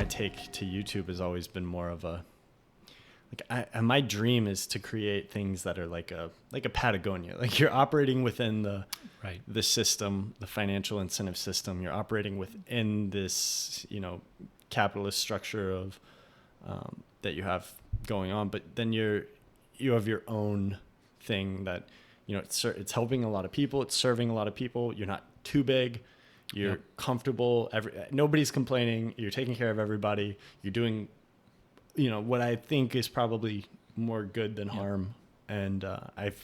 my take to YouTube has always been more of a, my dream is to create things that are like a Patagonia. Like you're operating within the system, the financial incentive system. You're operating within this, capitalist structure of that you have going on. But then you have your own thing that, it's helping a lot of people. It's serving a lot of people. You're not too big. You're comfortable. Nobody's complaining. You're taking care of everybody. You're doing, what I think is probably more good than harm. And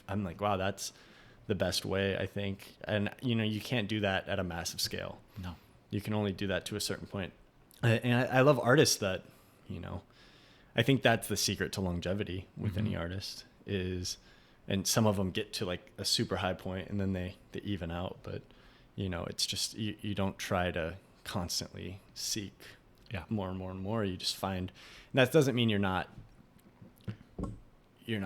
I'm like, wow, that's the best way, I think. And, you can't do that at a massive scale. No. You can only do that to a certain point. And I love artists that, I think that's the secret to longevity with any artist is, and some of them get to like a super high point and then they even out. But, it's just, you don't try to constantly seek more and more and more. You just find, and that doesn't mean you're not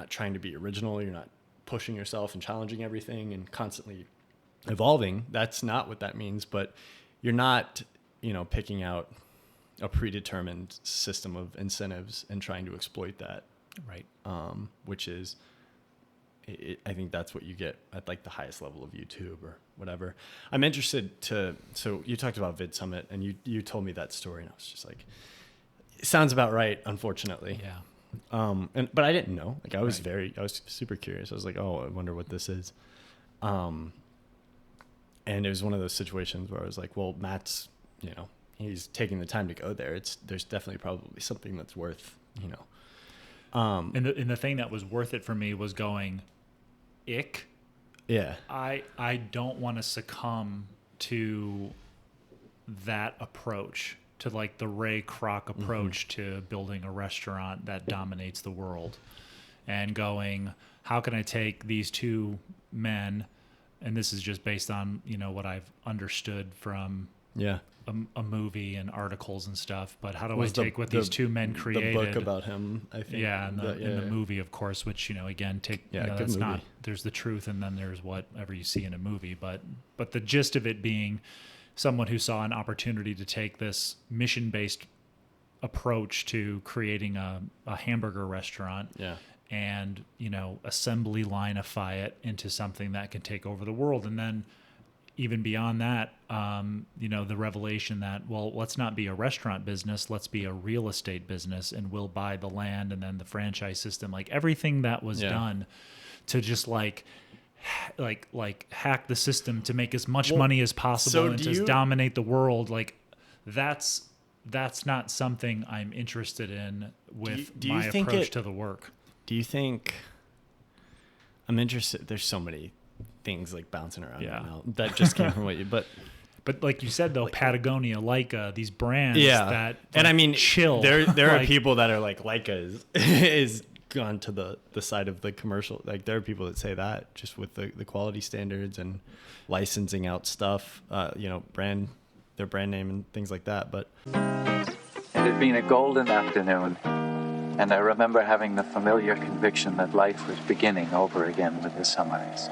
trying to be original. You're not pushing yourself and challenging everything and constantly evolving. That's not what that means, but you're not, picking out a predetermined system of incentives and trying to exploit that. Right. Which is, I think that's what you get at like the highest level of YouTube or whatever. I'm interested so you talked about Vid Summit and you told me that story and I was just like, it sounds about right, unfortunately. Yeah. But I didn't know, like I was super curious. I was like, oh, I wonder what this is. And it was one of those situations where I was like, well, Matt's, he's taking the time to go there. There's definitely probably something that's worth, And the thing that was worth it for me was going, ick. Yeah. I don't want to succumb to that approach, to like the Ray Kroc approach to building a restaurant that dominates the world, and going, how can I take these two men, and this is just based on, what I've understood from a movie and articles and stuff, but how do I take what these two men created? The book about him, I think. Yeah, and the movie, of course, which, again, that's not, there's the truth and then there's whatever you see in a movie, but the gist of it being someone who saw an opportunity to take this mission-based approach to creating a hamburger restaurant and, assembly lineify it into something that can take over the world. And then even beyond that, the revelation that, well, let's not be a restaurant business, let's be a real estate business, and we'll buy the land and then the franchise system, like everything that was done to just like hack the system to make as much money as possible and to dominate the world. Like that's not something I'm interested in with my approach to the work. Do you think I'm interested? There's so many things like bouncing around right now that just came from what you, but like you said though, Patagonia, Leica, these brands that, and I mean, chill. There are people that are like Leica is gone to the side of the commercial. Like there are people that say that just with the quality standards and licensing out stuff, their brand name and things like that. But it had been a golden afternoon, and I remember having the familiar conviction that life was beginning over again with the sunrise.